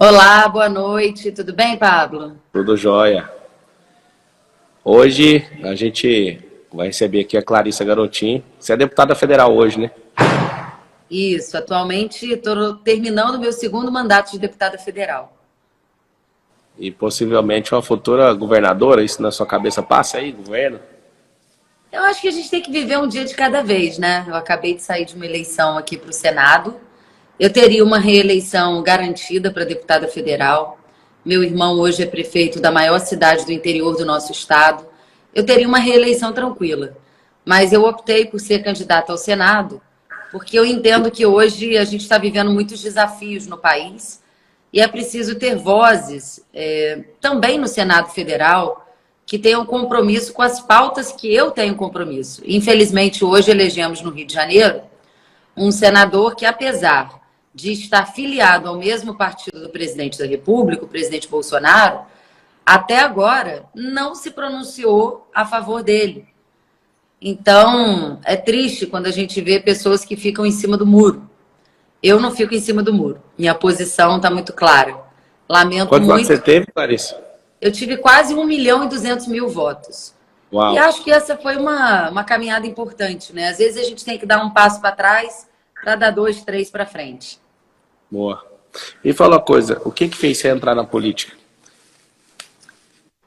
Olá, boa noite. Tudo bem, Pablo? Tudo jóia. Hoje a gente vai receber aqui a Clarissa Garotin. Você é deputada federal hoje, né? Isso, atualmente estou terminando meu segundo mandato de deputada federal. E possivelmente uma futura governadora. Isso na sua cabeça passa aí, governo? Eu acho que a gente tem que viver um dia de cada vez, né? Eu acabei de sair de uma eleição aqui para o Senado. Eu teria uma reeleição garantida para deputada federal. Meu irmão hoje é prefeito da maior cidade do interior do nosso estado. Eu teria uma reeleição tranquila. Mas eu optei por ser candidata ao Senado, porque eu entendo que hoje a gente está vivendo muitos desafios no país e é preciso ter vozes, também no Senado Federal, que tenham compromisso com as pautas que eu tenho compromisso. Infelizmente, hoje elegemos no Rio de Janeiro um senador que, apesar de estar filiado ao mesmo partido do presidente da República, o presidente Bolsonaro, até agora não se pronunciou a favor dele. Então, é triste quando a gente vê pessoas que ficam em cima do muro. Eu não fico em cima do muro. Minha posição está muito clara. Lamento Quantos votos muito. você teve, Clarissa? Eu tive quase 1.200.000 votos. E Uau, acho que essa foi uma caminhada importante, né? Às vezes a gente tem que dar um passo para trás para dar dois, três para frente. boa. Me fala uma coisa, o que fez você entrar na política?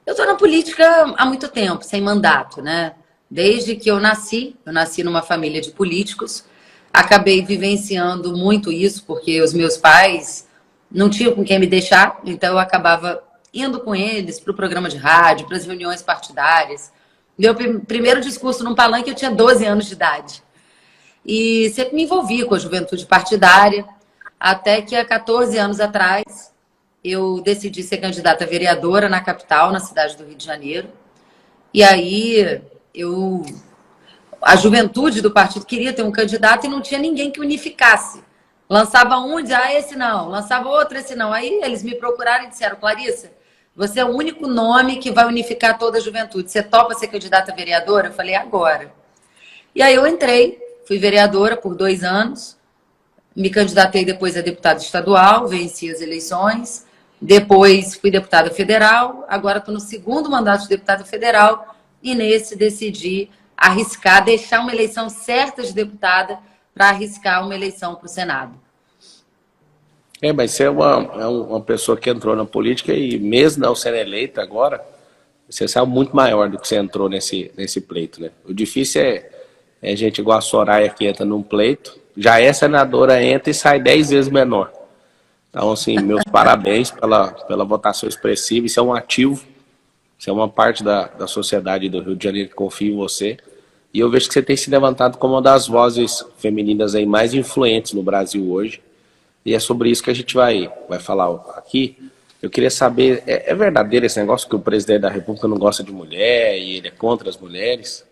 Eu estou na política há muito tempo, sem mandato, né? Desde que eu nasci numa família de políticos, acabei vivenciando muito isso, porque os meus pais não tinham com quem me deixar, então eu acabava indo com eles para o programa de rádio, para as reuniões partidárias. Meu primeiro discurso num palanque eu tinha 12 anos de idade. E sempre me envolvi com a juventude partidária, até que há 14 anos atrás eu decidi ser candidata a vereadora na capital, na cidade do Rio de Janeiro. E aí a juventude do partido queria ter um candidato e não tinha ninguém que unificasse. Lançava um e dizia, esse não. Lançava outro, esse não. Aí eles me procuraram e disseram, Clarissa, você é o único nome que vai unificar toda a juventude. Você topa ser candidata a vereadora? Eu falei, agora. E aí eu entrei, fui vereadora por 2 anos, me candidatei depois a deputada estadual, venci as eleições, depois fui deputada federal, agora estou no segundo mandato de deputada federal e nesse decidi arriscar, deixar uma eleição certa de deputada para arriscar uma eleição para o Senado. Mas você é uma pessoa que entrou na política e mesmo não sendo eleita agora, você saiu muito maior do que você entrou nesse pleito, né? O difícil é gente igual a Soraya que entra num pleito, já é senadora, entra e sai 10 vezes menor. Então, assim, meus parabéns pela votação expressiva. Isso é um ativo, isso é uma parte da sociedade do Rio de Janeiro que confia em você. E eu vejo que você tem se levantado como uma das vozes femininas aí mais influentes no Brasil hoje. E é sobre isso que a gente vai falar aqui. Eu queria saber, é verdadeiro esse negócio que o presidente da República não gosta de mulher e ele é contra as mulheres?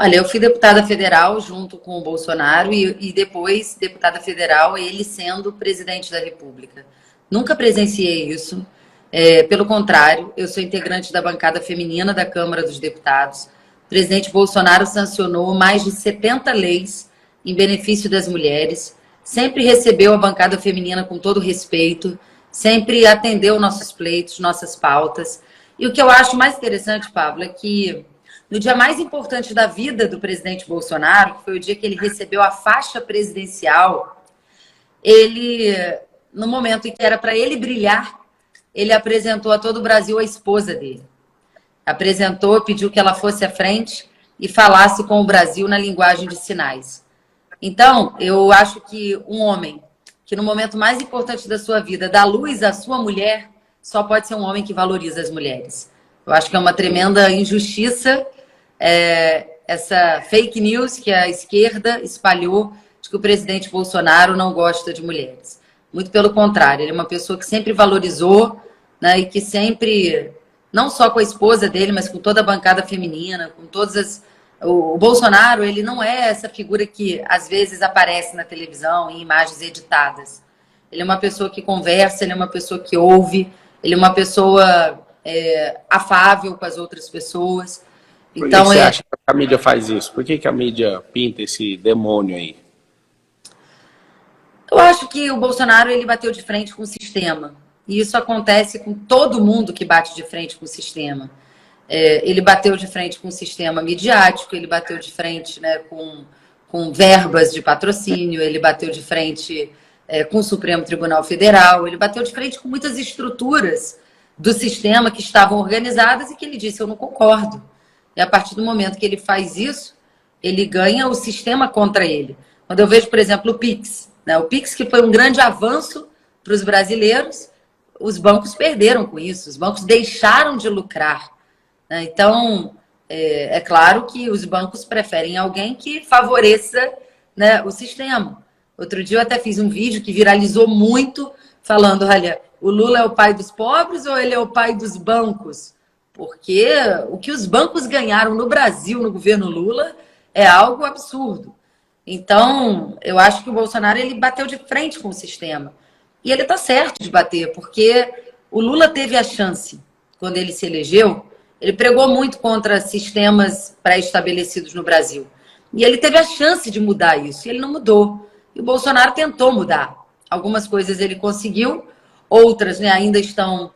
Olha, eu fui deputada federal junto com o Bolsonaro e depois deputada federal, ele sendo presidente da República. Nunca presenciei isso. Pelo contrário, eu sou integrante da bancada feminina da Câmara dos Deputados. O presidente Bolsonaro sancionou mais de 70 leis em benefício das mulheres, sempre recebeu a bancada feminina com todo respeito, sempre atendeu nossos pleitos, nossas pautas. E o que eu acho mais interessante, Pablo, é que no dia mais importante da vida do presidente Bolsonaro, que foi o dia que ele recebeu a faixa presidencial, ele, no momento em que era para ele brilhar, ele apresentou a todo o Brasil a esposa dele. Apresentou, pediu que ela fosse à frente e falasse com o Brasil na linguagem de sinais. Então, eu acho que um homem que no momento mais importante da sua vida dá luz à sua mulher, só pode ser um homem que valoriza as mulheres. Eu acho que é uma tremenda injustiça essa fake news que a esquerda espalhou de que o presidente Bolsonaro não gosta de mulheres. Muito pelo contrário, ele é uma pessoa que sempre valorizou, né, e que sempre, não só com a esposa dele, mas com toda a bancada feminina, com todas as... O Bolsonaro, ele não é essa figura que às vezes aparece na televisão em imagens editadas. Ele é uma pessoa que conversa, ele é uma pessoa que ouve, ele é uma pessoa afável com as outras pessoas. Por que você acha que a mídia faz isso? Por que a mídia pinta esse demônio aí? Eu acho que o Bolsonaro ele bateu de frente com o sistema. E isso acontece com todo mundo que bate de frente com o sistema. Ele bateu de frente com o sistema midiático, ele bateu de frente, né, com verbas de patrocínio, ele bateu de frente com o Supremo Tribunal Federal, ele bateu de frente com muitas estruturas do sistema que estavam organizadas e que ele disse, eu não concordo. E a partir do momento que ele faz isso, ele ganha o sistema contra ele. Quando eu vejo, por exemplo, o Pix, né, o Pix que foi um grande avanço para os brasileiros, os bancos perderam com isso, os bancos deixaram de lucrar. Então, é claro que os bancos preferem alguém que favoreça, né, o sistema. Outro dia eu até fiz um vídeo que viralizou muito, falando, olha, o Lula é o pai dos pobres ou ele é o pai dos bancos? Porque o que os bancos ganharam no Brasil, no governo Lula, é algo absurdo. Então, eu acho que o Bolsonaro ele bateu de frente com o sistema. E ele está certo de bater, porque o Lula teve a chance, quando ele se elegeu, ele pregou muito contra sistemas pré-estabelecidos no Brasil. E ele teve a chance de mudar isso, e ele não mudou. E o Bolsonaro tentou mudar. Algumas coisas ele conseguiu, outras, né, ainda estão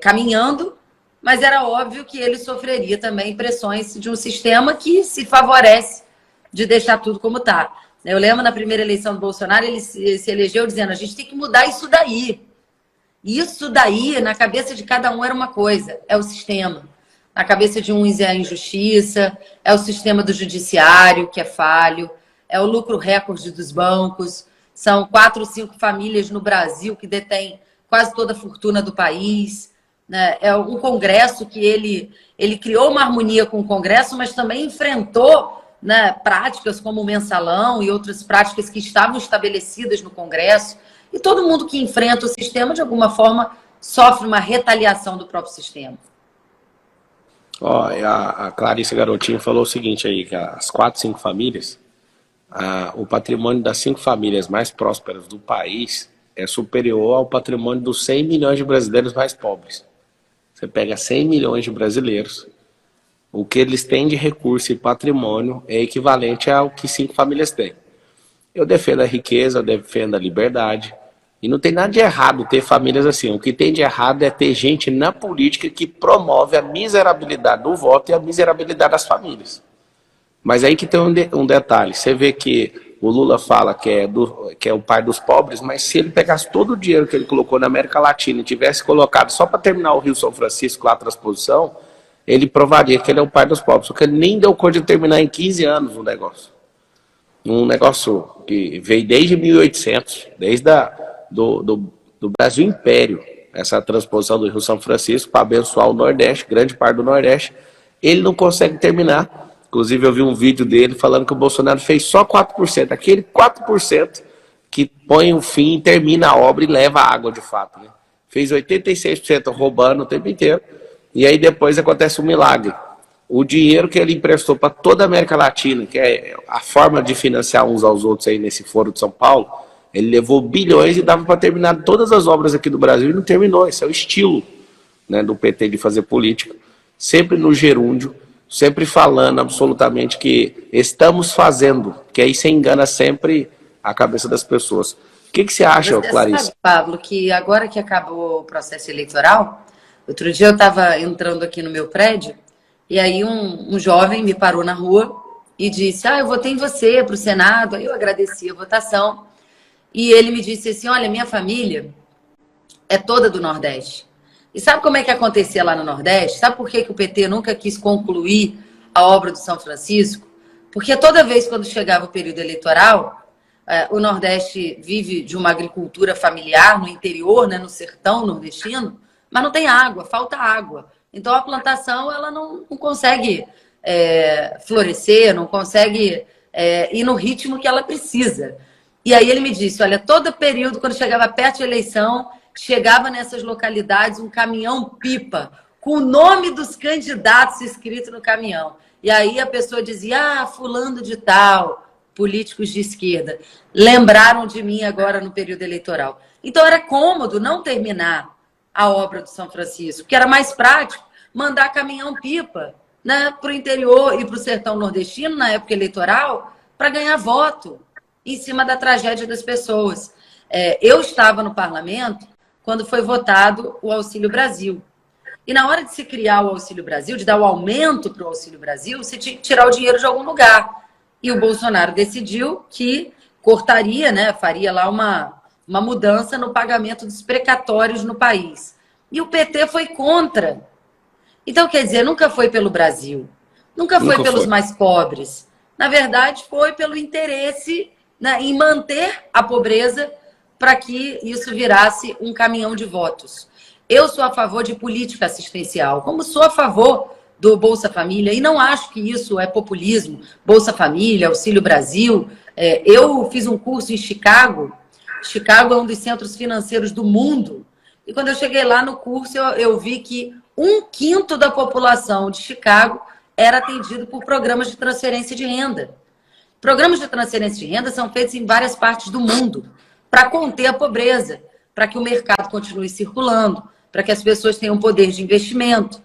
caminhando, mas era óbvio que ele sofreria também pressões de um sistema que se favorece de deixar tudo como está. Eu lembro na primeira eleição do Bolsonaro, ele se elegeu dizendo, a gente tem que mudar isso daí. Isso daí, na cabeça de cada um, era uma coisa, é o sistema. Na cabeça de uns é a injustiça, é o sistema do judiciário, que é falho, é o lucro recorde dos bancos, são 4 ou 5 famílias no Brasil que detêm quase toda a fortuna do país, né? É um Congresso que ele criou uma harmonia com o Congresso, mas também enfrentou, né, práticas como o mensalão e outras práticas que estavam estabelecidas no Congresso. E todo mundo que enfrenta o sistema, de alguma forma, sofre uma retaliação do próprio sistema. Ó, a Clarice Garotinho falou o seguinte aí, que as 4, 5 famílias, o patrimônio das 5 famílias mais prósperas do país é superior ao patrimônio dos 100 milhões de brasileiros mais pobres. Você pega 100 milhões de brasileiros, o que eles têm de recurso e patrimônio é equivalente ao que 5 famílias têm. Eu defendo a riqueza, eu defendo a liberdade. E não tem nada de errado ter famílias assim. O que tem de errado é ter gente na política que promove a miserabilidade do voto e a miserabilidade das famílias. Mas aí que tem um detalhe. Você vê que o Lula fala que é o pai dos pobres, mas se ele pegasse todo o dinheiro que ele colocou na América Latina e tivesse colocado só para terminar o Rio São Francisco, lá a transposição, ele provaria que ele é o pai dos pobres. Só que ele nem deu conta de terminar em 15 anos o negócio. Um negócio que veio desde 1800, desde do Brasil Império, essa transposição do Rio São Francisco para abençoar o Nordeste, grande parte do Nordeste, ele não consegue terminar. Inclusive eu vi um vídeo dele falando que o Bolsonaro fez só 4%, aquele 4% que põe o fim, termina a obra e leva a água de fato, né? Fez 86% roubando o tempo inteiro, e aí depois acontece um milagre. O dinheiro que ele emprestou para toda a América Latina, que é a forma de financiar uns aos outros aí nesse Foro de São Paulo, ele levou bilhões e dava para terminar todas as obras aqui do Brasil e não terminou. Esse é o estilo, né, do PT de fazer política. Sempre no gerúndio, sempre falando absolutamente que estamos fazendo, que aí você engana sempre a cabeça das pessoas. O que você acha, Clarice? Sabe, Pablo, que agora que acabou o processo eleitoral, outro dia eu estava entrando aqui no meu prédio, e aí um jovem me parou na rua e disse, eu votei em você para o Senado. Aí eu agradeci a votação. E ele me disse assim, olha, minha família é toda do Nordeste. E sabe como é que acontecia lá no Nordeste? Sabe por que o PT nunca quis concluir a obra do São Francisco? Porque toda vez quando chegava o período eleitoral, o Nordeste vive de uma agricultura familiar no interior, né, no sertão nordestino, mas não tem água, falta água. Então, a plantação ela não consegue florescer, não consegue ir no ritmo que ela precisa. E aí ele me disse, olha, todo período, quando chegava perto de eleição, chegava nessas localidades um caminhão-pipa com o nome dos candidatos escrito no caminhão. E aí a pessoa dizia, fulano de tal, políticos de esquerda, lembraram de mim agora no período eleitoral. Então, era cômodo não terminar a obra do São Francisco, que era mais prático mandar caminhão-pipa, né, para o interior e para o sertão nordestino, na época eleitoral, para ganhar voto. em cima da tragédia das pessoas. Eu estava no parlamento quando foi votado o Auxílio Brasil. E na hora de se criar o Auxílio Brasil, de dar o aumento para o Auxílio Brasil, você tinha que tirar o dinheiro de algum lugar. E o Bolsonaro decidiu que cortaria, né, faria lá uma mudança no pagamento dos precatórios no país. E o PT foi contra. Então, quer dizer, nunca foi pelo Brasil, nunca foi pelos mais pobres. Na verdade, foi pelo interesse, né, em manter a pobreza para que isso virasse um caminhão de votos. Eu sou a favor de política assistencial, como sou a favor do Bolsa Família, e não acho que isso é populismo, Bolsa Família, Auxílio Brasil. Eu fiz um curso em Chicago. Chicago é um dos centros financeiros do mundo. E quando eu cheguei lá no curso, eu vi que 1/5 da população de Chicago era atendido por programas de transferência de renda. Programas de transferência de renda são feitos em várias partes do mundo para conter a pobreza, para que o mercado continue circulando, para que as pessoas tenham poder de investimento.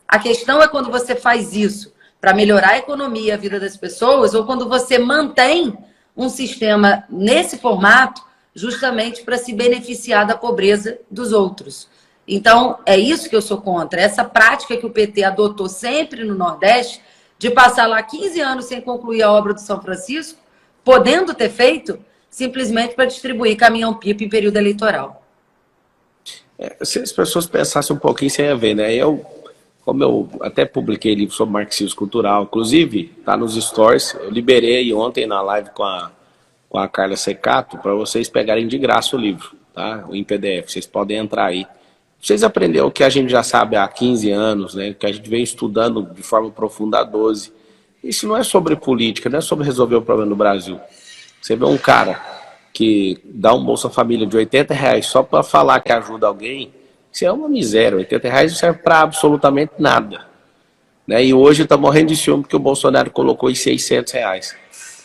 A questão é quando você faz isso para melhorar a economia e a vida das pessoas, ou quando você mantém um sistema nesse formato justamente para se beneficiar da pobreza dos outros. Então, é isso que eu sou contra. Essa prática que o PT adotou sempre no Nordeste, de passar lá 15 anos sem concluir a obra do São Francisco, podendo ter feito, simplesmente para distribuir caminhão-pipa em período eleitoral. Se as pessoas pensassem um pouquinho, você ia ver, né? Como eu até publiquei livro sobre marxismo cultural, inclusive, tá nos stories, eu liberei ontem na live com a Carla Secato, para vocês pegarem de graça o livro, tá? Em PDF, vocês podem entrar aí. Vocês aprenderam o que a gente já sabe há 15 anos, né? Que a gente vem estudando de forma profunda há 12. Isso não é sobre política, não é sobre resolver o problema do Brasil. Você vê um cara que dá um Bolsa Família de R$80 só para falar que ajuda alguém, isso é uma miséria. R$80 não serve para absolutamente nada. Né? E hoje está morrendo de ciúme porque o Bolsonaro colocou em R$600.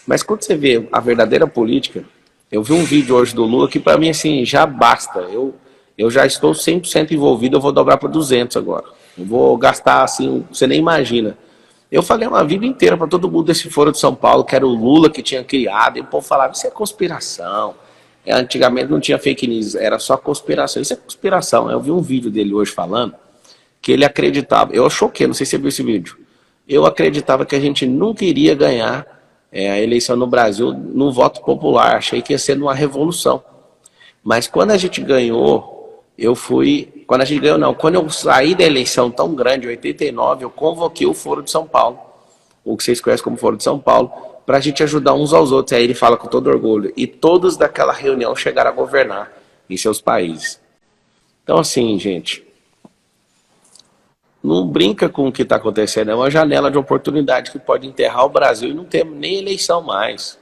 Mas quando você vê a verdadeira política, eu vi um vídeo hoje do Lula que para mim assim, já basta. Eu já estou 100% envolvido, eu vou dobrar para 200 agora. Eu vou gastar assim, você nem imagina. Eu falei uma vida inteira para todo mundo desse Foro de São Paulo, que era o Lula que tinha criado, e o povo falava, isso é conspiração. Antigamente não tinha fake news, era só conspiração. Isso é conspiração. Eu vi um vídeo dele hoje falando que ele acreditava, eu choquei, não sei se você viu esse vídeo, eu acreditava que a gente nunca iria ganhar a eleição no Brasil no voto popular, achei que ia ser numa revolução. Mas quando a gente ganhou, quando eu saí da eleição tão grande, em 89, eu convoquei o Foro de São Paulo, o que vocês conhecem como Foro de São Paulo, para a gente ajudar uns aos outros. Aí ele fala com todo orgulho. E todos daquela reunião chegaram a governar em seus países. Então assim, gente, não brinca com o que está acontecendo. É uma janela de oportunidade que pode enterrar o Brasil e não ter nem eleição mais.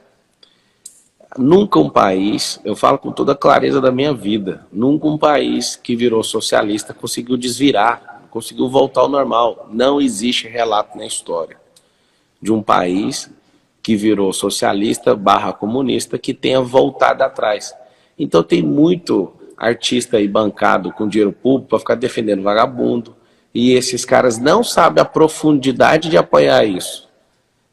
Nunca um país, eu falo com toda a clareza da minha vida, nunca um país que virou socialista conseguiu desvirar, conseguiu voltar ao normal. Não existe relato na história de um país que virou socialista / comunista que tenha voltado atrás. Então tem muito artista aí bancado com dinheiro público para ficar defendendo vagabundo, e esses caras não sabem a profundidade de apoiar isso.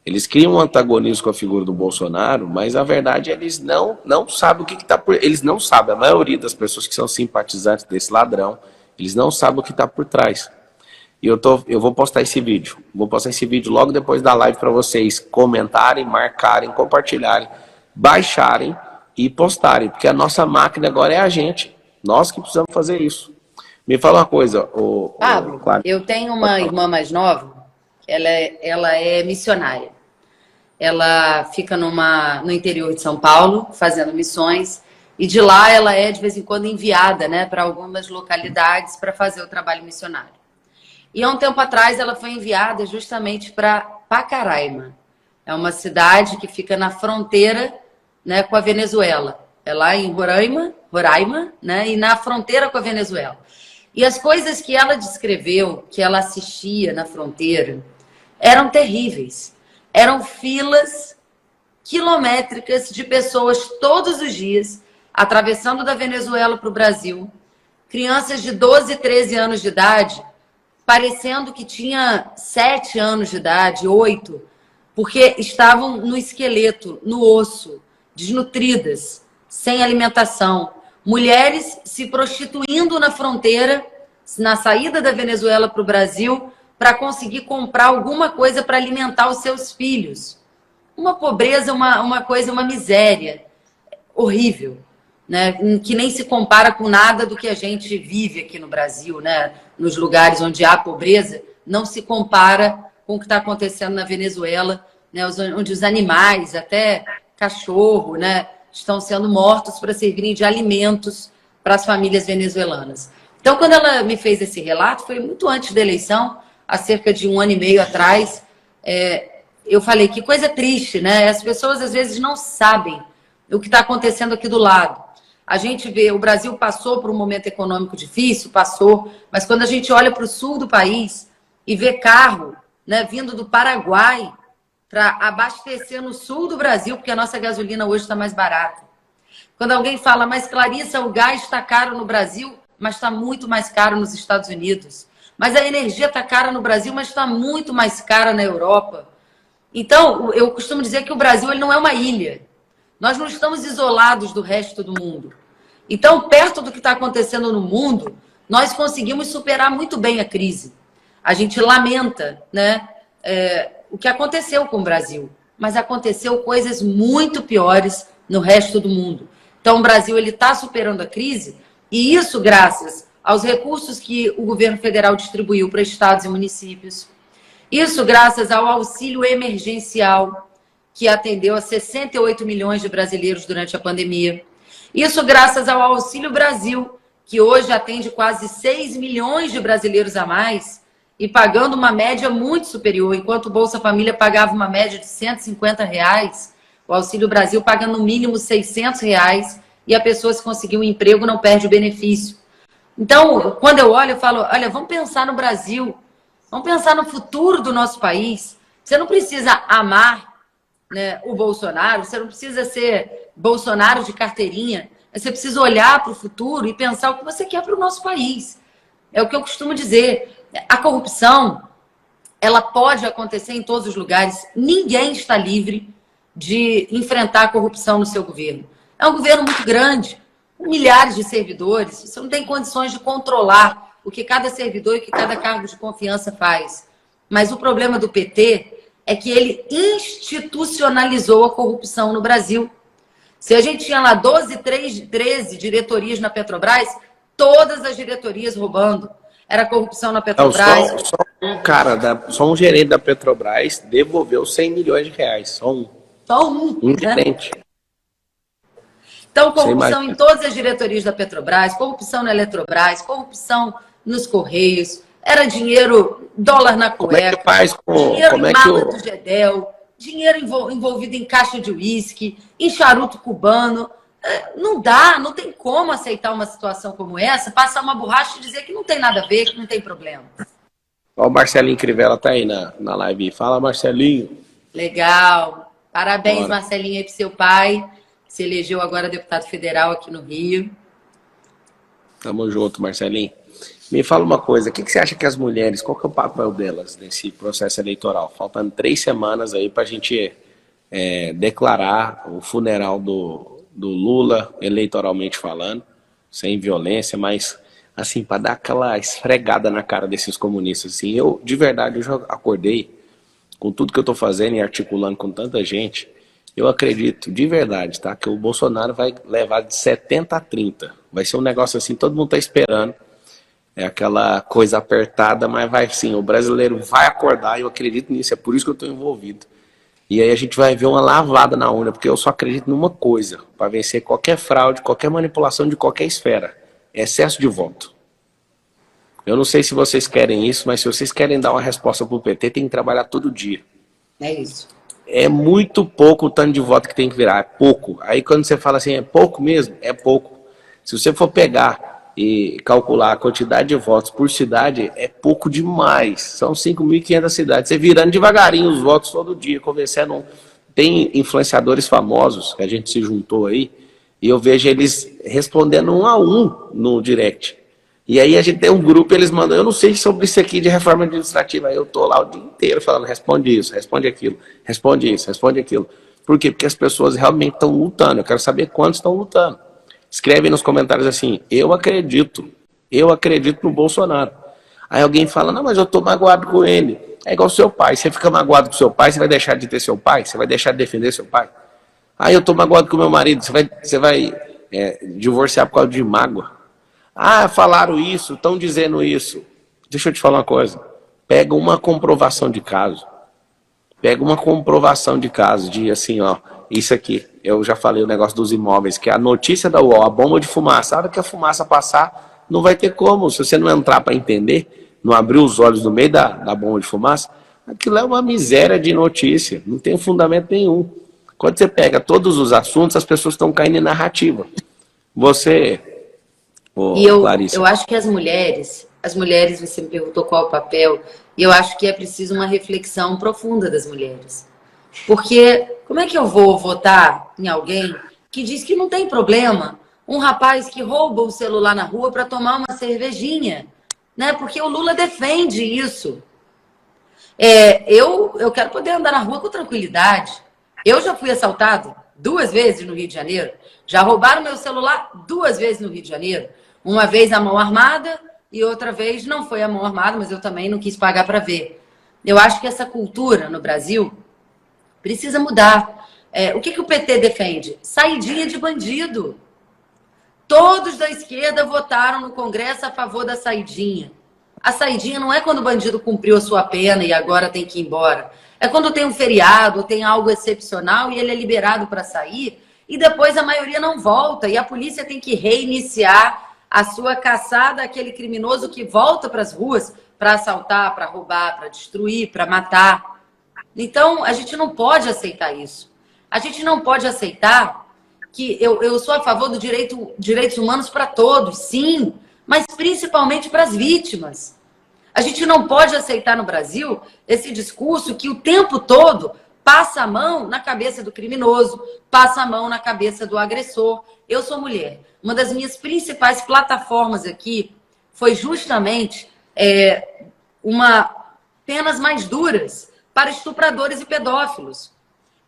Eles criam um antagonismo com a figura do Bolsonaro, mas a verdade eles não sabem o que está por... Eles não sabem, a maioria das pessoas que são simpatizantes desse ladrão, eles não sabem o que está por trás. E eu vou postar esse vídeo. Vou postar esse vídeo logo depois da live para vocês comentarem, marcarem, compartilharem, baixarem e postarem. Porque a nossa máquina agora é a gente. Nós que precisamos fazer isso. Me fala uma coisa, Pablo, eu tenho uma irmã mais nova, ela é missionária. Ela fica no interior de São Paulo, fazendo missões, e de lá ela é, de vez em quando, enviada, né, para algumas localidades para fazer o trabalho missionário. E há um tempo atrás ela foi enviada justamente para Pacaraima. É uma cidade que fica na fronteira, né, com a Venezuela. É lá em Roraima, né, e na fronteira com a Venezuela. E as coisas que ela descreveu, que ela assistia na fronteira, eram terríveis. Eram filas quilométricas de pessoas todos os dias, atravessando da Venezuela para o Brasil. Crianças de 12, 13 anos de idade, parecendo que tinha 7 anos de idade, 8, porque estavam no esqueleto, no osso. desnutridas, sem alimentação. Mulheres se prostituindo na fronteira, na saída da Venezuela para o Brasil, para conseguir comprar alguma coisa para alimentar os seus filhos. Uma pobreza, uma coisa, uma miséria horrível, né? Que nem se compara com nada do que a gente vive aqui no Brasil, né? Nos lugares onde há pobreza, não se compara com o que está acontecendo na Venezuela, né? Onde os animais, até cachorro, né? Estão sendo mortos para servirem de alimentos para as famílias venezuelanas. Então, quando ela me fez esse relato, foi muito antes da eleição, há cerca de 1 ano e meio atrás, eu falei, que coisa triste, né? As pessoas, às vezes, não sabem o que está acontecendo aqui do lado. A gente vê, o Brasil passou por um momento econômico difícil, passou, mas quando a gente olha para o sul do país e vê carro, né, vindo do Paraguai para abastecer no sul do Brasil, porque a nossa gasolina hoje está mais barata. Quando alguém fala, mas Clarissa, o gás está caro no Brasil, mas está muito mais caro nos Estados Unidos. Mas a energia está cara no Brasil, mas está muito mais cara na Europa. Então, eu costumo dizer que o Brasil ele não é uma ilha. Nós não estamos isolados do resto do mundo. Então, perto do que está acontecendo no mundo, nós conseguimos superar muito bem a crise. A gente lamenta, né, o que aconteceu com o Brasil, mas aconteceu coisas muito piores no resto do mundo. Então, o Brasil está superando a crise, e isso graças aos recursos que o governo federal distribuiu para estados e municípios. Isso graças ao auxílio emergencial, que atendeu a 68 milhões de brasileiros durante a pandemia. Isso graças ao Auxílio Brasil, que hoje atende quase 6 milhões de brasileiros a mais e pagando uma média muito superior. Enquanto o Bolsa Família pagava uma média de R$150, o Auxílio Brasil paga no mínimo R$600 e a pessoa, se conseguir um emprego, não perde o benefício. Então, quando eu olho, eu falo, olha, vamos pensar no Brasil, vamos pensar no futuro do nosso país. Você não precisa amar, né, o Bolsonaro, você não precisa ser Bolsonaro de carteirinha, você precisa olhar para o futuro e pensar o que você quer para o nosso país. É o que eu costumo dizer. A corrupção, ela pode acontecer em todos os lugares. Ninguém está livre de enfrentar a corrupção no seu governo. É um governo muito grande, com milhares de servidores. Você não tem condições de controlar o que cada servidor e o que cada cargo de confiança faz. Mas o problema do PT é que ele institucionalizou a corrupção no Brasil. Se a gente tinha lá 13 diretorias na Petrobras, todas as diretorias roubando. Era corrupção na Petrobras. Não, só um gerente da Petrobras devolveu 100 milhões de reais. Só um. Só um. Um né? gerente. Então, corrupção em todas as diretorias da Petrobras, corrupção na Eletrobras, corrupção nos Correios. Era dinheiro, dólar na cueca, como é que faz dinheiro em mala do Gedel, dinheiro envolvido em caixa de uísque, em charuto cubano. Não dá, não tem como aceitar uma situação como essa, passar uma borracha e dizer que não tem nada a ver, que não tem problema. Ó, o Marcelinho Crivella tá aí na live. Fala, Marcelinho. Legal. Parabéns, Bora. Marcelinho, aí pro seu pai. Se elegeu agora deputado federal aqui no Rio. Tamo junto, Marcelinho. Me fala uma coisa, o que você acha que as mulheres, qual que é o papel delas nesse processo eleitoral? Faltando 3 semanas aí pra gente declarar o funeral do Lula, eleitoralmente falando, sem violência, mas assim, para dar aquela esfregada na cara desses comunistas. Assim, eu, de verdade, eu já acordei com tudo que eu tô fazendo e articulando com tanta gente. Eu acredito, de verdade, tá, que o Bolsonaro vai levar de 70 a 30. Vai ser um negócio assim, todo mundo tá esperando. É aquela coisa apertada, mas vai sim, o brasileiro vai acordar, eu acredito nisso, é por isso que eu estou envolvido. E aí a gente vai ver uma lavada na urna, porque eu só acredito numa coisa, para vencer qualquer fraude, qualquer manipulação de qualquer esfera, excesso de voto. Eu não sei se vocês querem isso, mas se vocês querem dar uma resposta para o PT, tem que trabalhar todo dia. É isso. É muito pouco o tanto de voto que tem que virar, é pouco. Aí quando você fala assim, é pouco mesmo? É pouco. Se você for pegar e calcular a quantidade de votos por cidade, é pouco demais. São 5.500 cidades. Você virando devagarinho os votos todo dia, conversando. Tem influenciadores famosos que a gente se juntou aí, e eu vejo eles respondendo 1 a 1 no direct. E aí a gente tem um grupo, eles mandam, eu não sei sobre isso aqui de reforma administrativa. Aí eu tô lá o dia inteiro falando, responde isso, responde aquilo, responde isso, responde aquilo. Por quê? Porque as pessoas realmente estão lutando. Eu quero saber quantos estão lutando. Escreve nos comentários assim, eu acredito no Bolsonaro. Aí alguém fala, não, mas eu tô magoado com ele. É igual seu pai, você fica magoado com seu pai, você vai deixar de ter seu pai? Você vai deixar de defender seu pai? Aí eu tô magoado com meu marido, você vai divorciar por causa de mágoa? Ah, falaram isso, estão dizendo isso. Deixa eu te falar uma coisa, pega uma comprovação de caso. Pega uma comprovação de caso, de assim, ó, isso aqui, eu já falei o negócio dos imóveis, que é a notícia da UOL, a bomba de fumaça, a hora que a fumaça passar, não vai ter como, se você não entrar para entender, não abrir os olhos no meio da bomba de fumaça, aquilo é uma miséria de notícia, não tem fundamento nenhum. Quando você pega todos os assuntos, as pessoas estão caindo em narrativa. Você, Clarice, eu acho que as mulheres, você me perguntou qual é o papel, e eu acho que é preciso uma reflexão profunda das mulheres. Porque como é que eu vou votar em alguém que diz que não tem problema um rapaz que rouba o celular na rua para tomar uma cervejinha, né? Porque o Lula defende isso. Eu quero poder andar na rua com tranquilidade. Eu já fui assaltado 2 vezes no Rio de Janeiro. Já roubaram meu celular 2 vezes no Rio de Janeiro. Uma vez à mão armada e outra vez não foi à mão armada, mas eu também não quis pagar para ver. Eu acho que essa cultura no Brasil precisa mudar. O que o PT defende? Saidinha de bandido. Todos da esquerda votaram no Congresso a favor da saidinha. A saidinha não é quando o bandido cumpriu a sua pena e agora tem que ir embora. É quando tem um feriado, tem algo excepcional e ele é liberado para sair e depois a maioria não volta e a polícia tem que reiniciar a sua caçada àquele criminoso que volta para as ruas para assaltar, para roubar, para destruir, para matar. Então, a gente não pode aceitar isso. A gente não pode aceitar que eu sou a favor do direitos humanos para todos, sim, mas principalmente para as vítimas. A gente não pode aceitar no Brasil esse discurso que o tempo todo passa a mão na cabeça do criminoso, passa a mão na cabeça do agressor. Eu sou mulher. Uma das minhas principais plataformas aqui foi justamente penas mais duras para estupradores e pedófilos.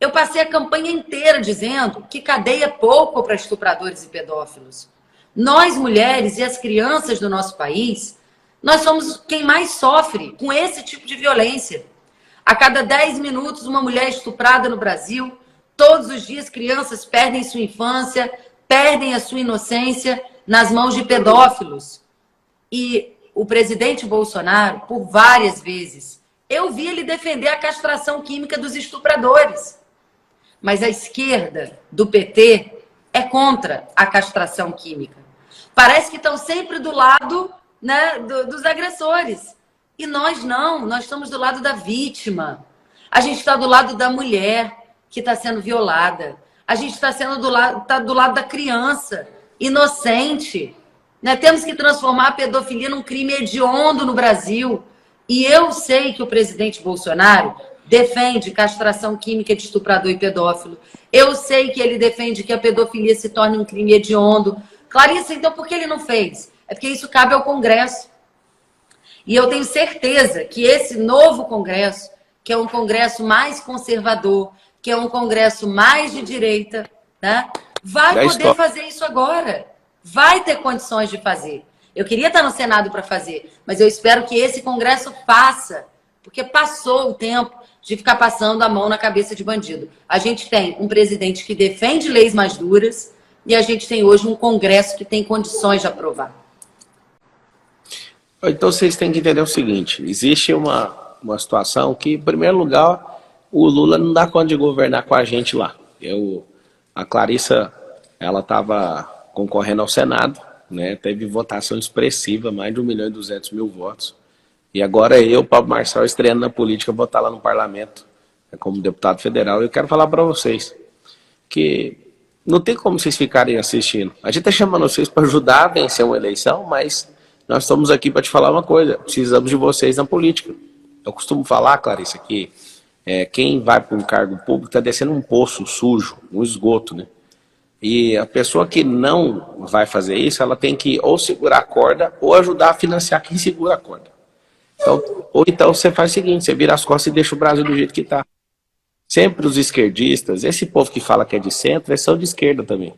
Eu passei a campanha inteira dizendo que cadeia é pouco para estupradores e pedófilos. Nós, mulheres e as crianças do nosso país, nós somos quem mais sofre com esse tipo de violência. A cada 10 minutos, uma mulher é estuprada no Brasil. Todos os dias, crianças perdem sua infância, perdem a sua inocência nas mãos de pedófilos. E o presidente Bolsonaro, por várias vezes, eu vi ele defender a castração química dos estupradores. Mas a esquerda do PT é contra a castração química. Parece que estão sempre do lado, né, dos agressores. E nós não, nós estamos do lado da vítima. A gente está do lado da mulher que está sendo violada. A gente está do lado da criança, inocente. Né? Temos que transformar a pedofilia num crime hediondo no Brasil. E eu sei que o presidente Bolsonaro defende castração química de estuprador e pedófilo. Eu sei que ele defende que a pedofilia se torne um crime hediondo. Clarice, então por que ele não fez? É porque isso cabe ao Congresso. E eu tenho certeza que esse novo Congresso, que é um Congresso mais conservador, que é um Congresso mais de direita, né, vai poder fazer isso agora. Vai ter condições de fazer. Eu queria estar no Senado para fazer, mas eu espero que esse Congresso faça, porque passou o tempo de ficar passando a mão na cabeça de bandido. A gente tem um presidente que defende leis mais duras e a gente tem hoje um Congresso que tem condições de aprovar. Então vocês têm que entender o seguinte, existe uma situação que, em primeiro lugar, o Lula não dá conta de governar com a gente lá. A Clarissa, ela estava concorrendo ao Senado, né, teve votação expressiva, mais de 1.200.000 votos. E agora eu, Pablo Marçal, estreando na política, vou estar lá no parlamento, como deputado federal. Eu quero falar para vocês que não tem como vocês ficarem assistindo. A gente está chamando vocês para ajudar a vencer uma eleição, mas nós estamos aqui para te falar uma coisa, precisamos de vocês na política. Eu costumo falar, Clarissa, que quem vai para um cargo público está descendo um poço sujo, um esgoto, né? E a pessoa que não vai fazer isso, ela tem que ou segurar a corda ou ajudar a financiar quem segura a corda. Então, ou então você faz o seguinte, você vira as costas e deixa o Brasil do jeito que está. Sempre os esquerdistas, esse povo que fala que é de centro, eles são de esquerda também.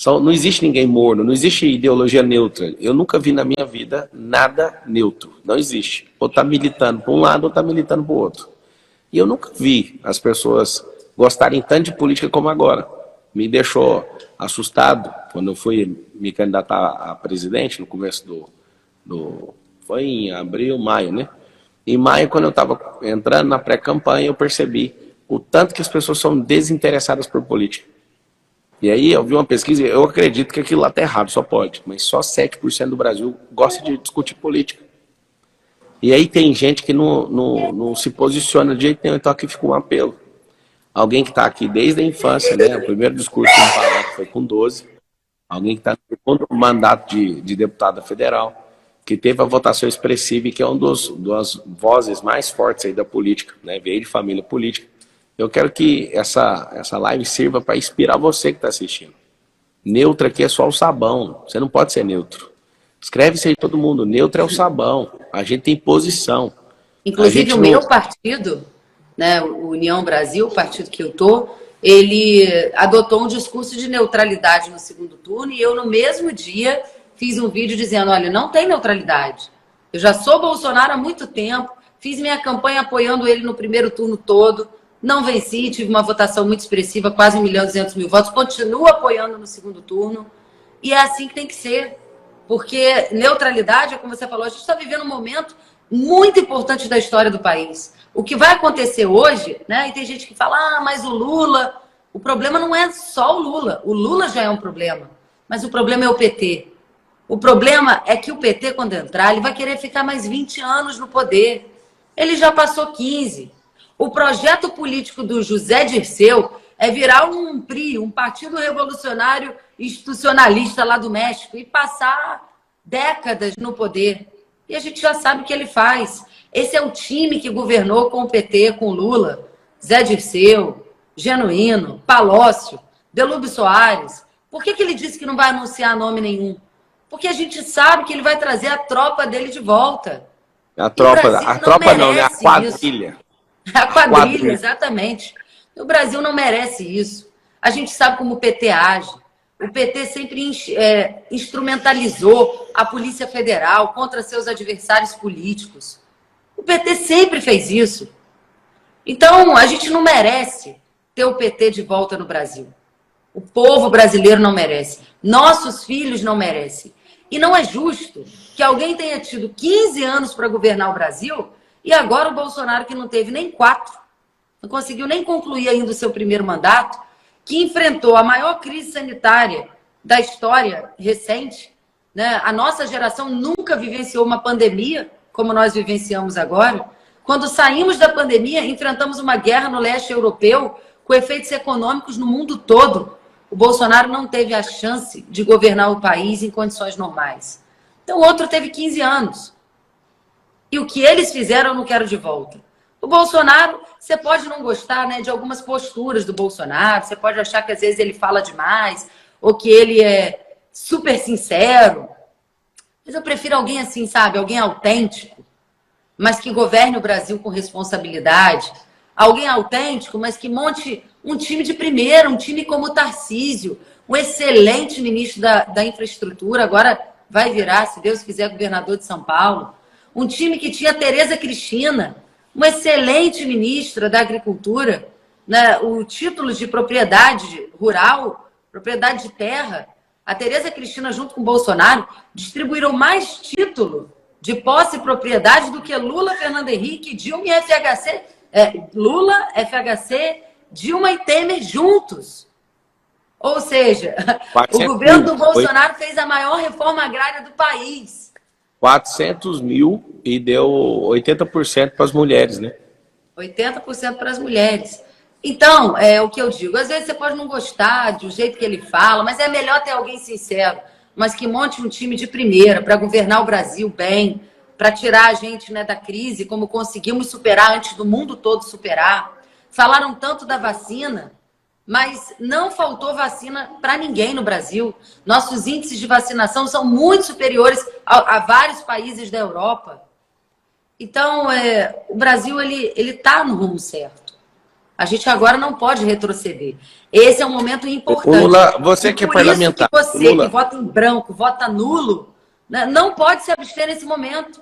Não existe ninguém morno, não existe ideologia neutra. Eu nunca vi na minha vida nada neutro. Não existe. Ou está militando para um lado ou está militando para o outro. E eu nunca vi as pessoas gostarem tanto de política como agora. Me deixou assustado quando eu fui me candidatar a presidente, no começo foi em abril, maio, né? Em maio, quando eu estava entrando na pré-campanha, eu percebi o tanto que as pessoas são desinteressadas por política. E aí eu vi uma pesquisa, eu acredito que aquilo lá está errado, só pode, mas só 7% do Brasil gosta de discutir política. E aí tem gente que não se posiciona de jeito nenhum, então aqui fica um apelo. Alguém que está aqui desde a infância, né? O primeiro discurso que eu falei foi com 12. Alguém que está no segundo mandato de deputada federal, que teve a votação expressiva e que é uma das vozes mais fortes aí da política, né? Veio de família política. Eu quero que essa live sirva para inspirar você que está assistindo. Neutro aqui é só o sabão, você não pode ser neutro. Escreve isso aí todo mundo, neutro é o sabão, a gente tem posição. Inclusive o meu partido, né, o União Brasil, o partido que eu tô, ele adotou um discurso de neutralidade no segundo turno e eu no mesmo dia fiz um vídeo dizendo, olha, não tem neutralidade. Eu já sou Bolsonaro há muito tempo, fiz minha campanha apoiando ele no primeiro turno todo, não venci, tive uma votação muito expressiva, quase 1.200.000 votos, continuo apoiando no segundo turno e é assim que tem que ser. Porque neutralidade, como você falou, a gente está vivendo um momento muito importante da história do país. O que vai acontecer hoje, né? E tem gente que fala, mas o Lula... O problema não é só o Lula já é um problema, mas o problema é o PT. O problema é que o PT, quando entrar, ele vai querer ficar mais 20 anos no poder. Ele já passou 15. O projeto político do José Dirceu é virar um PRI, um Partido Revolucionário Institucionalista lá do México, e passar décadas no poder. E a gente já sabe o que ele faz. Esse é o time que governou com o PT, com Lula, Zé Dirceu, Genuíno, Palócio, Delúbio Soares. Por que ele disse que não vai anunciar nome nenhum? Porque a gente sabe que ele vai trazer a tropa dele de volta. A tropa não, né? A quadrilha. A quadrilha, exatamente. O Brasil não merece isso. A gente sabe como o PT age. O PT sempre instrumentalizou a Polícia Federal contra seus adversários políticos. O PT sempre fez isso. Então, a gente não merece ter o PT de volta no Brasil. O povo brasileiro não merece. Nossos filhos não merecem. E não é justo que alguém tenha tido 15 anos para governar o Brasil e agora o Bolsonaro, que não teve nem 4, não conseguiu nem concluir ainda o seu primeiro mandato, que enfrentou a maior crise sanitária da história recente, né? A nossa geração nunca vivenciou uma pandemia como nós vivenciamos agora. Quando saímos da pandemia, enfrentamos uma guerra no leste europeu com efeitos econômicos no mundo todo. O Bolsonaro não teve a chance de governar o país em condições normais. Então, o outro teve 15 anos. E o que eles fizeram, eu não quero de volta. O Bolsonaro, você pode não gostar, né, de algumas posturas do Bolsonaro, você pode achar que às vezes ele fala demais, ou que ele é super sincero. Mas eu prefiro alguém assim, sabe? Alguém autêntico, mas que governe o Brasil com responsabilidade. Alguém autêntico, mas que monte um time de primeira, um time como o Tarcísio, um excelente ministro da infraestrutura, agora vai virar, se Deus quiser, governador de São Paulo. Um time que tinha a Tereza Cristina, uma excelente ministra da Agricultura, né? O título de propriedade rural, propriedade de terra. A Tereza Cristina, junto com o Bolsonaro, distribuíram mais título de posse e propriedade do que Lula, Fernando Henrique, Dilma e FHC. Lula, FHC, Dilma e Temer juntos. Ou seja, o governo do Bolsonaro fez a maior reforma agrária do país. 400 mil e deu 80% para as mulheres, né? 80% para as mulheres. Então, é o que eu digo. Às vezes você pode não gostar do jeito que ele fala, mas é melhor ter alguém sincero, mas que monte um time de primeira para governar o Brasil bem, para tirar a gente, né, da crise, como conseguimos superar antes do mundo todo superar. Falaram tanto da vacina, mas não faltou vacina para ninguém no Brasil. Nossos índices de vacinação são muito superiores a vários países da Europa. Então, o Brasil ele está no rumo certo. A gente agora não pode retroceder. Esse é um momento importante. Lula, você que é parlamentar. Por isso que você Lula, que vota em branco, vota nulo, né, não pode se abster nesse momento.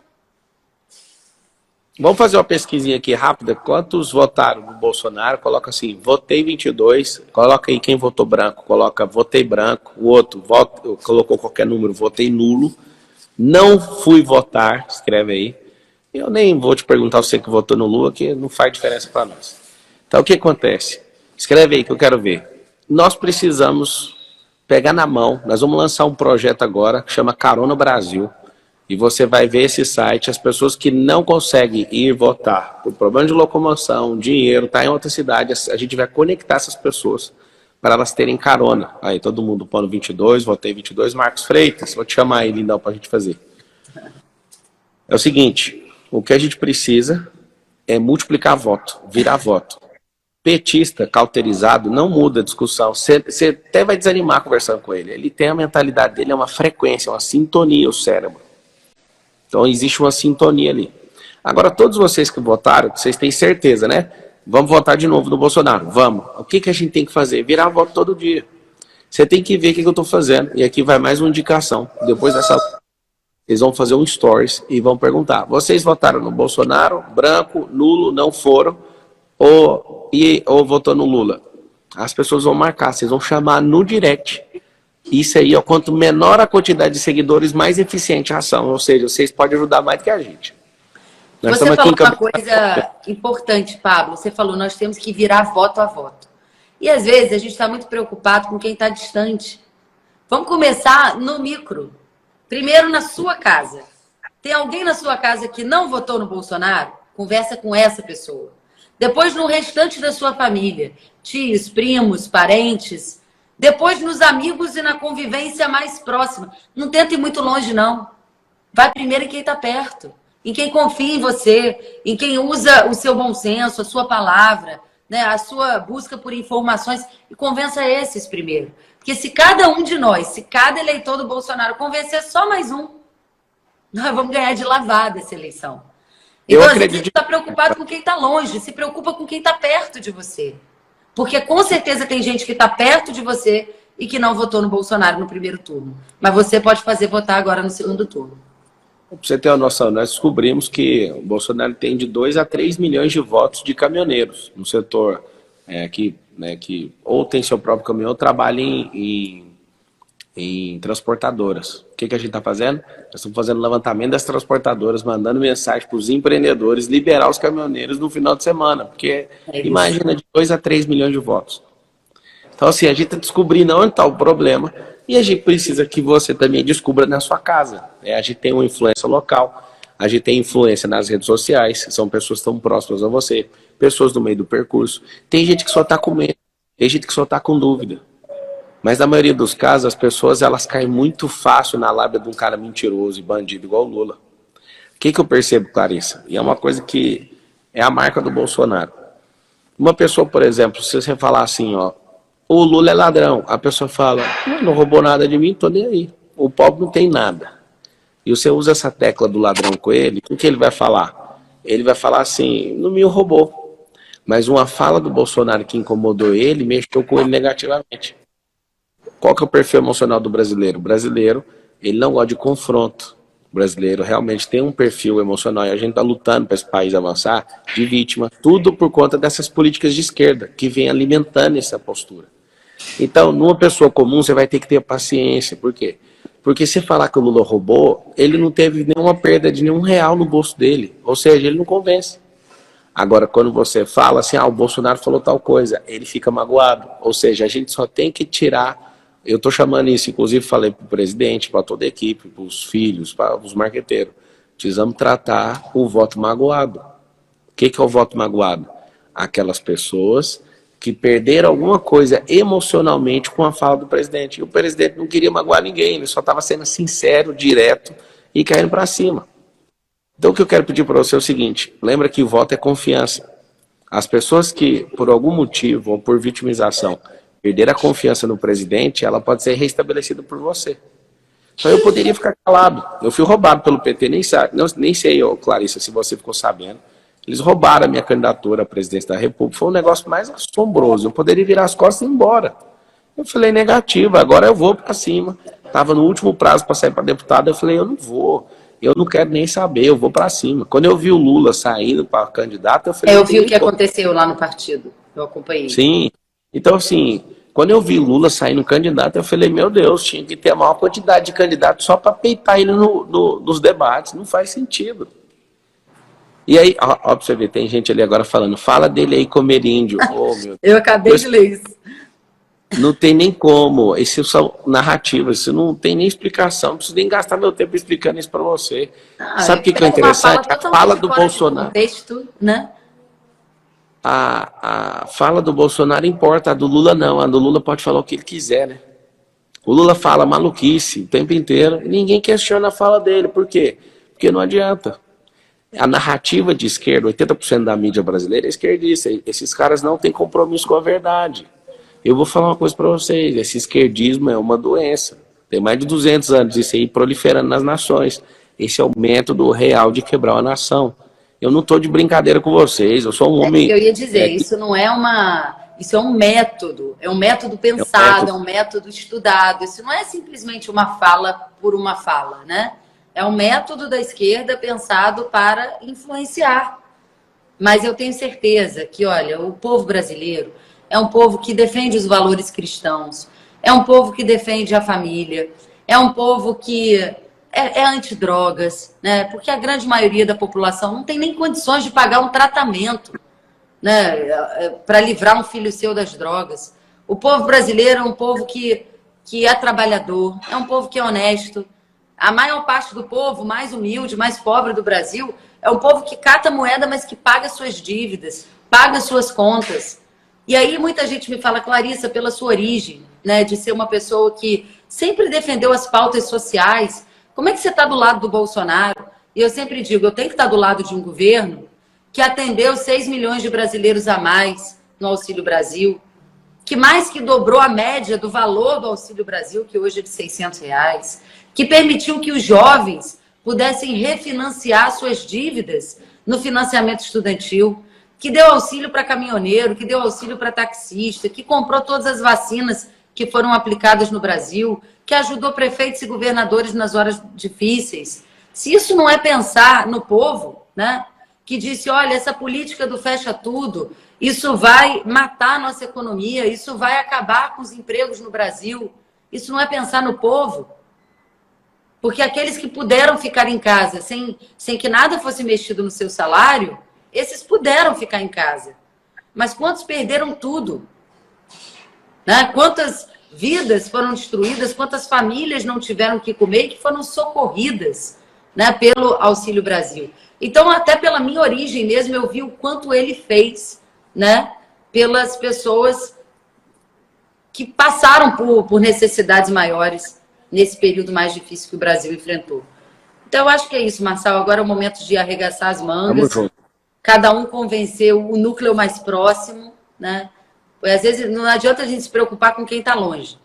vamos fazer uma pesquisinha aqui rápida. Quantos votaram no Bolsonaro? Coloca assim, votei 22. Coloca aí quem votou branco. Coloca votei branco. O outro colocou qualquer número, votei nulo. Não fui votar, escreve aí. Eu nem vou te perguntar você que votou no Lula, que não faz diferença para nós. Então o que acontece? Escreve aí que eu quero ver. Nós precisamos pegar na mão, nós vamos lançar um projeto agora que chama Carona Brasil. E você vai ver esse site, as pessoas que não conseguem ir votar por problema de locomoção, dinheiro, tá em outra cidade, a gente vai conectar essas pessoas para elas terem carona. Aí todo mundo pondo 22, votei 22, Marcos Freitas, vou te chamar aí, lindão, para a gente fazer. É o seguinte, o que a gente precisa é multiplicar voto, virar voto. Petista, cauterizado, não muda a discussão. Você até vai desanimar conversando com ele. Ele tem a mentalidade dele, é uma frequência, uma sintonia, o cérebro. Então existe uma sintonia ali. Agora, todos vocês que votaram, vocês têm certeza, né? Vamos votar de novo no Bolsonaro. Vamos. O que a gente tem que fazer? Virar voto todo dia. Você tem que ver o que eu estou fazendo. E aqui vai mais uma indicação. Depois dessa... Eles vão fazer um stories e vão perguntar. Vocês votaram no Bolsonaro, branco, nulo, não foram, ou votou no Lula? As pessoas vão marcar, vocês vão chamar no direct. Isso aí, ó, quanto menor a quantidade de seguidores, mais eficiente a ação. Ou seja, vocês podem ajudar mais do que a gente. Nós você falou uma coisa importante, Pablo. Você falou, nós temos que virar voto a voto. E às vezes a gente está muito preocupado com quem está distante. Vamos começar no micro. Primeiro na sua casa. Tem alguém na sua casa que não votou no Bolsonaro? Conversa com essa pessoa. Depois no restante da sua família. Tios, primos, parentes. Depois nos amigos e na convivência mais próxima. Não tenta ir muito longe, não. Vai primeiro em quem está perto. Em quem confia em você. Em quem usa o seu bom senso, a sua palavra, né, a sua busca por informações. E convença esses primeiro. Porque se cada um de nós, se cada eleitor do Bolsonaro convencer só mais um, nós vamos ganhar de lavada essa eleição. Então, às vezes, a gente está preocupado com quem está longe. Se preocupa com quem está perto de você. Porque com certeza tem gente que está perto de você e que não votou no Bolsonaro no primeiro turno. Mas você pode fazer votar agora no segundo turno. Para você ter uma noção, nós descobrimos que o Bolsonaro tem de 2 a 3 milhões de votos de caminhoneiros no setor que ou tem seu próprio caminhão ou trabalha em transportadoras. O que a gente está fazendo? Nós estamos fazendo levantamento das transportadoras, mandando mensagem para os empreendedores liberar os caminhoneiros no final de semana, porque imagina de 2 a 3 milhões de votos. Então assim, a gente está descobrindo onde está o problema e a gente precisa que você também descubra na sua casa. A gente tem uma influência local, a gente tem influência nas redes sociais, são pessoas tão próximas a você, pessoas no meio do percurso. Tem gente que só está com medo, tem gente que só está com dúvida. Mas na maioria dos casos, as pessoas elas caem muito fácil na lábia de um cara mentiroso e bandido igual o Lula. O que eu percebo, Clarissa? E é uma coisa que é a marca do Bolsonaro. Uma pessoa, por exemplo, se você falar assim, ó, o Lula é ladrão, a pessoa fala, não roubou nada de mim, tô nem aí. O pobre não tem nada. E você usa essa tecla do ladrão com ele, o que ele vai falar? Ele vai falar assim, não me roubou. Mas uma fala do Bolsonaro que incomodou ele, mexeu com ele negativamente. Qual que é o perfil emocional do brasileiro? O brasileiro, ele não gosta de confronto. O brasileiro realmente tem um perfil emocional, e a gente está lutando para esse país avançar, de vítima. Tudo por conta dessas políticas de esquerda, que vem alimentando essa postura. Então, numa pessoa comum, você vai ter que ter paciência. Por quê? Porque se falar que o Lula roubou, ele não teve nenhuma perda de nenhum real no bolso dele. Ou seja, ele não convence. Agora, quando você fala assim, o Bolsonaro falou tal coisa, ele fica magoado. Ou seja, a gente só tem que tirar... Eu estou chamando isso, inclusive falei para o presidente, para toda a equipe, para os filhos, para os marqueteiros. Precisamos tratar o voto magoado. O que é o voto magoado? Aquelas pessoas que perderam alguma coisa emocionalmente com a fala do presidente. E o presidente não queria magoar ninguém, ele só estava sendo sincero, direto e caindo para cima. Então o que eu quero pedir para você é o seguinte, lembra que o voto é confiança. As pessoas que, por algum motivo ou por vitimização, perder a confiança no presidente, ela pode ser restabelecida por você. Então eu poderia ficar calado. Eu fui roubado pelo PT, nem sei, Clarissa, se você ficou sabendo. Eles roubaram a minha candidatura à presidência da República. Foi um negócio mais assombroso. Eu poderia virar as costas e ir embora. Eu falei, negativo, agora eu vou para cima. Estava no último prazo para sair para deputado, eu falei, eu não vou. Eu não quero nem saber, eu vou para cima. Quando eu vi o Lula saindo para candidato, eu falei... Eu vi o que aconteceu lá no partido, eu acompanhei. Sim, então assim, quando eu vi Lula saindo candidato, eu falei, meu Deus, tinha que ter a maior quantidade de candidatos só para peitar ele nos debates, não faz sentido. E aí, ó, pra você ver, tem gente ali agora falando, fala dele aí, comeríndio. Oh, meu Eu acabei de ler isso. Não tem nem como, isso são narrativas, isso não tem nem explicação, não preciso nem gastar meu tempo explicando isso para você. Sabe o que é interessante? A fala do Bolsonaro. Contexto, né? A fala do Bolsonaro importa, a do Lula não, a do Lula pode falar o que ele quiser, né? O Lula fala maluquice o tempo inteiro e ninguém questiona a fala dele, por quê? Porque não adianta. A narrativa de esquerda, 80% da mídia brasileira é esquerdista, esses caras não têm compromisso com a verdade. Eu vou falar uma coisa para vocês, esse esquerdismo é uma doença. Tem mais de 200 anos isso aí proliferando nas nações. Esse é o método real de quebrar uma nação. Eu não estou de brincadeira com vocês, eu sou um homem... Eu ia dizer, isso não é uma... Isso é um método pensado, é um método estudado. Isso não é simplesmente uma fala por uma fala, né? É um método da esquerda pensado para influenciar. Mas eu tenho certeza que, olha, o povo brasileiro é um povo que defende os valores cristãos, é um povo que defende a família, é um povo que é antidrogas, né? Porque a grande maioria da população não tem nem condições de pagar um tratamento, né, para livrar um filho seu das drogas. O povo brasileiro é um povo que é trabalhador, é um povo que é honesto. A maior parte do povo mais humilde, mais pobre do Brasil, é um povo que cata moeda, mas que paga suas dívidas, paga suas contas. E aí muita gente me fala, Clarissa, pela sua origem, né, de ser uma pessoa que sempre defendeu as pautas sociais, como é que você está do lado do Bolsonaro? E eu sempre digo, eu tenho que estar do lado de um governo que atendeu 6 milhões de brasileiros a mais no Auxílio Brasil, que mais que dobrou a média do valor do Auxílio Brasil, que hoje é de R$600, que permitiu que os jovens pudessem refinanciar suas dívidas no financiamento estudantil, que deu auxílio para caminhoneiro, que deu auxílio para taxista, que comprou todas as vacinas que foram aplicadas no Brasil, que ajudou prefeitos e governadores nas horas difíceis. Se isso não é pensar no povo, né, que disse, olha, essa política do fecha tudo, isso vai matar a nossa economia, isso vai acabar com os empregos no Brasil, isso não é pensar no povo. Porque aqueles que puderam ficar em casa sem que nada fosse mexido no seu salário, esses puderam ficar em casa. Mas quantos perderam tudo? Né? Quantas vidas foram destruídas, quantas famílias não tiveram o que comer e que foram socorridas, né, pelo Auxílio Brasil. Então, até pela minha origem mesmo, eu vi o quanto ele fez, né, pelas pessoas que passaram por necessidades maiores nesse período mais difícil que o Brasil enfrentou. Então, eu acho que é isso, Marçal. Agora é o momento de arregaçar as mangas. Cada um convencer o núcleo mais próximo, né? Às vezes não adianta a gente se preocupar com quem está longe.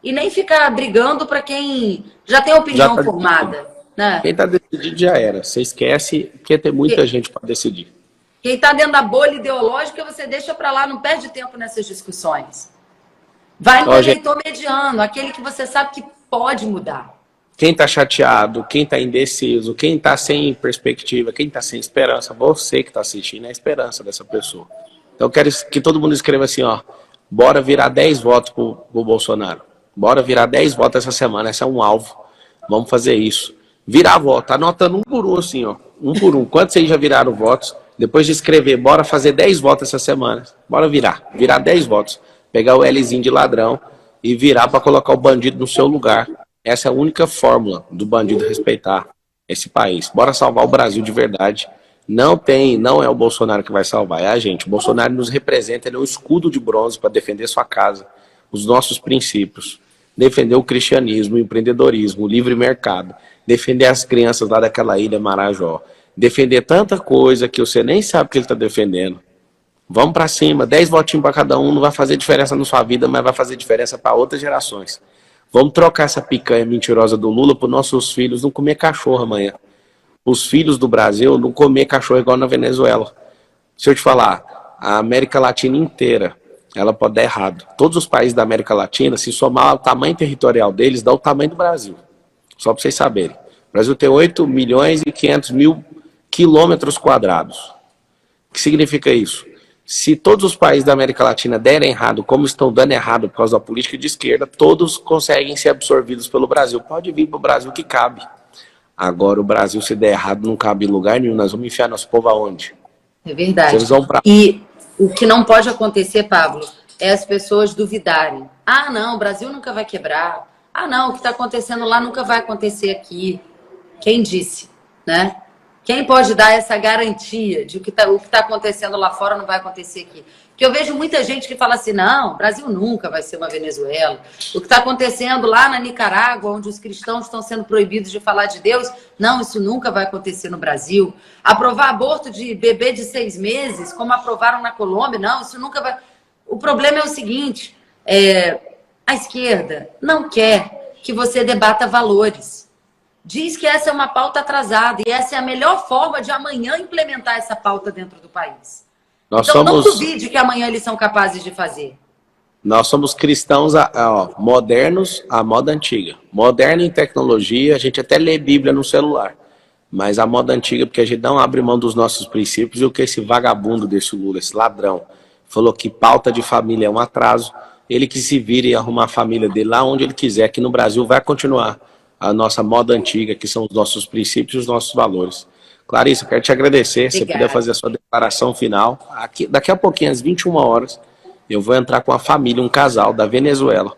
E nem ficar brigando para quem já tem opinião formada. Né? Quem está decidido já era. Você esquece que tem muita gente para decidir. Quem está dentro da bolha ideológica, você deixa para lá, não perde tempo nessas discussões. Vai no eleitor mediano, aquele que você sabe que pode mudar. Quem está chateado, quem está indeciso, quem está sem perspectiva, quem está sem esperança, você que está assistindo é a esperança dessa pessoa. Então eu quero que todo mundo escreva assim, ó, bora virar 10 votos pro Bolsonaro. Bora virar 10 votos essa semana, esse é um alvo. Vamos fazer isso. Virar voto, anotando um por um assim, ó, um por um. Quantos vocês já viraram votos? Depois de escrever, bora fazer 10 votos essa semana. Bora virar 10 votos. Pegar o Lzinho de ladrão e virar para colocar o bandido no seu lugar. Essa é a única fórmula do bandido respeitar esse país. Bora salvar o Brasil de verdade. Não é o Bolsonaro que vai salvar, é a gente. O Bolsonaro nos representa, ele é um escudo de bronze para defender sua casa, os nossos princípios. Defender o cristianismo, o empreendedorismo, o livre mercado. Defender as crianças lá daquela ilha Marajó. Defender tanta coisa que você nem sabe que ele está defendendo. Vamos para cima, 10 votinhos para cada um, não vai fazer diferença na sua vida, mas vai fazer diferença para outras gerações. Vamos trocar essa picanha mentirosa do Lula para os nossos filhos não comer cachorro amanhã. Os filhos do Brasil não comer cachorro igual na Venezuela. Se eu te falar, a América Latina inteira, ela pode dar errado. Todos os países da América Latina, se somar o tamanho territorial deles, dá o tamanho do Brasil. Só para vocês saberem. O Brasil tem 8 milhões e 500 mil quilômetros quadrados. O que significa isso? Se todos os países da América Latina derem errado, como estão dando errado por causa da política de esquerda, todos conseguem ser absorvidos pelo Brasil. Pode vir para o Brasil que cabe. Agora o Brasil, se der errado, não cabe em lugar nenhum. Nós vamos enfiar nosso povo aonde? É verdade. Pra... E o que não pode acontecer, Pablo, é as pessoas duvidarem. Ah, não, o Brasil nunca vai quebrar. Ah, não, o que está acontecendo lá nunca vai acontecer aqui. Quem disse, né? Quem pode dar essa garantia de que o que está acontecendo lá fora não vai acontecer aqui? Porque eu vejo muita gente que fala assim, não, o Brasil nunca vai ser uma Venezuela. O que está acontecendo lá na Nicarágua, onde os cristãos estão sendo proibidos de falar de Deus, não, isso nunca vai acontecer no Brasil. Aprovar aborto de bebê de 6 meses, como aprovaram na Colômbia, não, isso nunca vai... O problema é o seguinte, a esquerda não quer que você debata valores. Diz que essa é uma pauta atrasada e essa é a melhor forma de amanhã implementar essa pauta dentro do país. Então não duvide que amanhã eles são capazes de fazer. Nós somos cristãos modernos à moda antiga. Moderno em tecnologia, a gente até lê Bíblia no celular. Mas a moda antiga, porque a gente não abre mão dos nossos princípios, e o que esse vagabundo desse Lula, esse ladrão, falou que pauta de família é um atraso, ele que se vire e arrumar a família dele lá onde ele quiser, aqui no Brasil vai continuar a nossa moda antiga, que são os nossos princípios e os nossos valores. Clarissa, eu quero te agradecer. Se você puder fazer a sua declaração final. Daqui a pouquinho, às 21 horas, eu vou entrar com a família, um casal da Venezuela.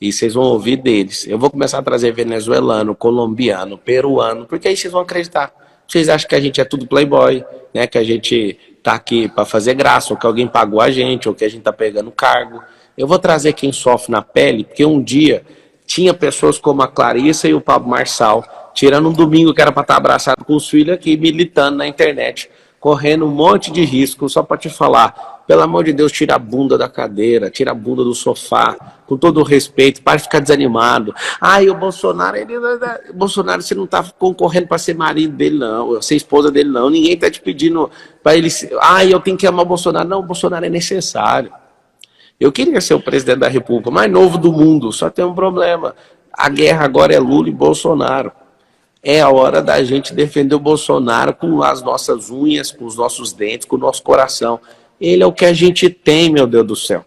E vocês vão ouvir deles. Eu vou começar a trazer venezuelano, colombiano, peruano, porque aí vocês vão acreditar. Vocês acham que a gente é tudo playboy, né? Que a gente tá aqui para fazer graça, ou que alguém pagou a gente, ou que a gente tá pegando cargo. Eu vou trazer quem sofre na pele, porque um dia tinha pessoas como a Clarissa e o Pablo Marçal, tirando um domingo que era para estar abraçado com os filhos aqui, militando na internet, correndo um monte de risco, só para te falar, pelo amor de Deus, tira a bunda da cadeira, tira a bunda do sofá, com todo o respeito, para de ficar desanimado. E o Bolsonaro, Bolsonaro, você não está concorrendo para ser marido dele, não, ser esposa dele, não, ninguém está te pedindo para ele, eu tenho que amar o Bolsonaro. Não, o Bolsonaro é necessário. Eu queria ser o presidente da República mais novo do mundo, só tem um problema. A guerra agora é Lula e Bolsonaro. É a hora da gente defender o Bolsonaro com as nossas unhas, com os nossos dentes, com o nosso coração. Ele é o que a gente tem, meu Deus do céu.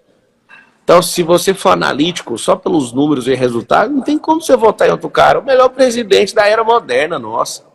Então, se você for analítico, só pelos números e resultados, não tem como você votar em outro cara. O melhor presidente da era moderna, nossa.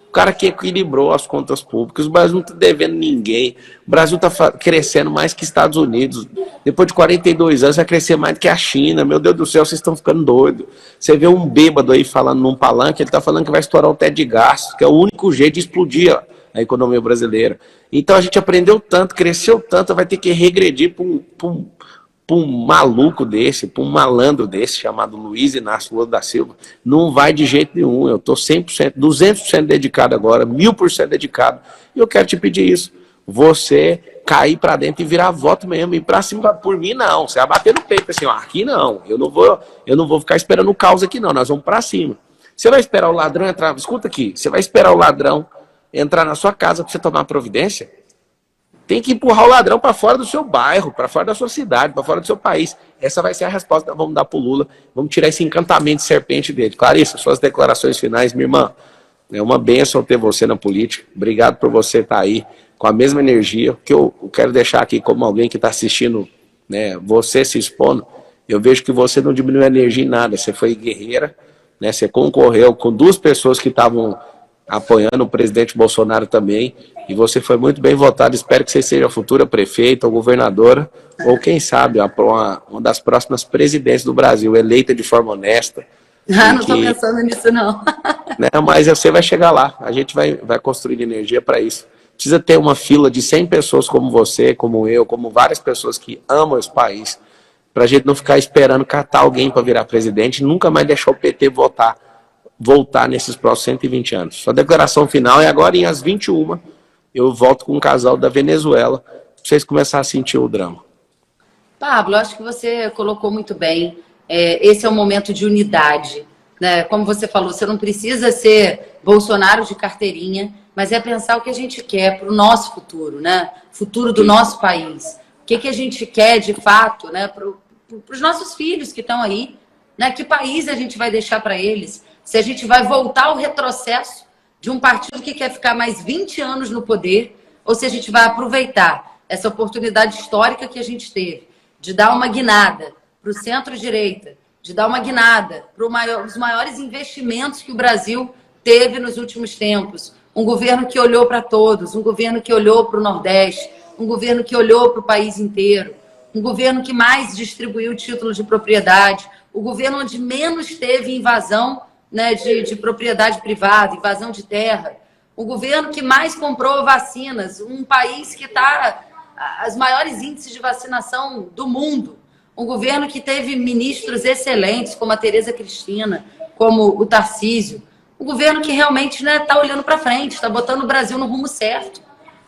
O cara que equilibrou as contas públicas. O Brasil não está devendo ninguém. O Brasil está crescendo mais que Estados Unidos. Depois de 42 anos vai crescer mais do que a China. Meu Deus do céu, vocês estão ficando doidos. Você vê um bêbado aí falando num palanque, ele está falando que vai estourar o teto de gastos, que é o único jeito de explodir a economia brasileira. Então a gente aprendeu tanto, cresceu tanto, vai ter que regredir para um maluco desse, para um malandro desse, chamado Luiz Inácio Lula da Silva. Não vai de jeito nenhum. Eu estou 100%, 200% dedicado agora, 1000% dedicado. E eu quero te pedir isso. Você cair para dentro e virar voto mesmo. E para cima, por mim, não. Você vai bater no peito assim, aqui não. Eu não vou ficar esperando o caos aqui, não. Nós vamos para cima. Você vai esperar o ladrão entrar... Escuta aqui. Você vai esperar o ladrão entrar na sua casa para você tomar providência? Tem que empurrar o ladrão para fora do seu bairro, para fora da sua cidade, para fora do seu país. Essa vai ser a resposta que vamos dar para o Lula. Vamos tirar esse encantamento de serpente dele. Clarissa, suas declarações finais, minha irmã. É uma bênção ter você na política. Obrigado por você estar aí com a mesma energia. O que eu quero deixar aqui como alguém que está assistindo, né, você se expondo, eu vejo que você não diminuiu a energia em nada. Você foi guerreira, né, você concorreu com 2 pessoas que estavam apoiando o presidente Bolsonaro também, e você foi muito bem votado. Espero que você seja a futura prefeita ou governadora, ou quem sabe, uma das próximas presidentes do Brasil, eleita de forma honesta. Não estou pensando nisso, não. Né, mas você vai chegar lá, a gente vai construir energia para isso. Precisa ter uma fila de 100 pessoas como você, como eu, como várias pessoas que amam esse país, para a gente não ficar esperando catar alguém para virar presidente e nunca mais deixar o PT voltar nesses próximos 120 anos. Sua declaração final é agora, às 21, eu volto com um casal da Venezuela, para vocês começarem a sentir o drama. Pablo, acho que você colocou muito bem. Esse é um momento de unidade, né? Como você falou, você não precisa ser Bolsonaro de carteirinha, mas é pensar o que a gente quer para o nosso futuro, né? Futuro do nosso país. O que a gente quer, de fato, né? Para os nossos filhos que estão aí, né? Que país a gente vai deixar para eles? Se a gente vai voltar ao retrocesso de um partido que quer ficar mais 20 anos no poder, ou se a gente vai aproveitar essa oportunidade histórica que a gente teve de dar uma guinada para o centro-direita, de dar uma guinada para os maiores investimentos que o Brasil teve nos últimos tempos. Um governo que olhou para todos, um governo que olhou para o Nordeste, um governo que olhou para o país inteiro, um governo que mais distribuiu título de propriedade, o governo onde menos teve invasão, né, de propriedade privada, invasão de terra, o governo que mais comprou vacinas, um país que está os maiores índices de vacinação do mundo, um governo que teve ministros excelentes, como a Tereza Cristina, como o Tarcísio, um governo que realmente está olhando para frente, está botando o Brasil no rumo certo.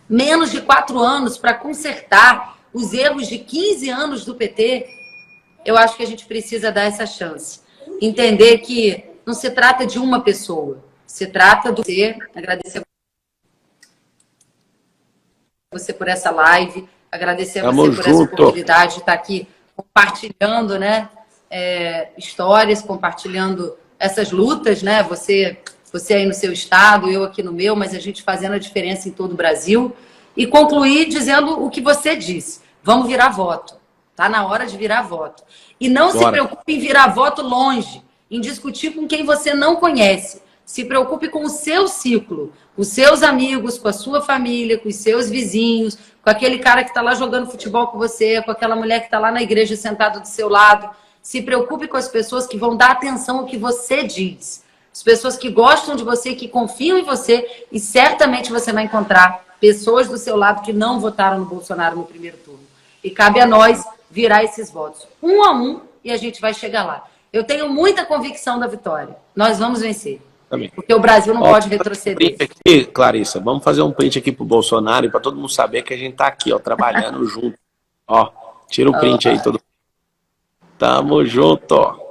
Menos de 4 anos para consertar os erros de 15 anos do PT, eu acho que a gente precisa dar essa chance. Entender que não se trata de uma pessoa, se trata do ser. Agradecer a você por essa live, agradecer a você por essa oportunidade de estar aqui compartilhando, né, histórias, compartilhando essas lutas, né? Você aí no seu estado, eu aqui no meu, mas a gente fazendo a diferença em todo o Brasil. E concluir dizendo o que você disse. Vamos virar voto. Está na hora de virar voto. E não se preocupe em virar voto longe, em discutir com quem você não conhece. Se preocupe com o seu ciclo, com os seus amigos, com a sua família, com os seus vizinhos, com aquele cara que está lá jogando futebol com você, com aquela mulher que está lá na igreja sentada do seu lado. Se preocupe com as pessoas que vão dar atenção ao que você diz. As pessoas que gostam de você, que confiam em você, e certamente você vai encontrar pessoas do seu lado que não votaram no Bolsonaro no primeiro turno. E cabe a nós virar esses votos, um a um, e a gente vai chegar lá. Eu tenho muita convicção da vitória. Nós vamos vencer. Também. Porque o Brasil não pode retroceder. Aqui, Clarissa, vamos fazer um print aqui pro Bolsonaro e para todo mundo saber que a gente tá aqui, ó, trabalhando junto. Ó, tira o print aí, todo mundo. Tamo junto, ó.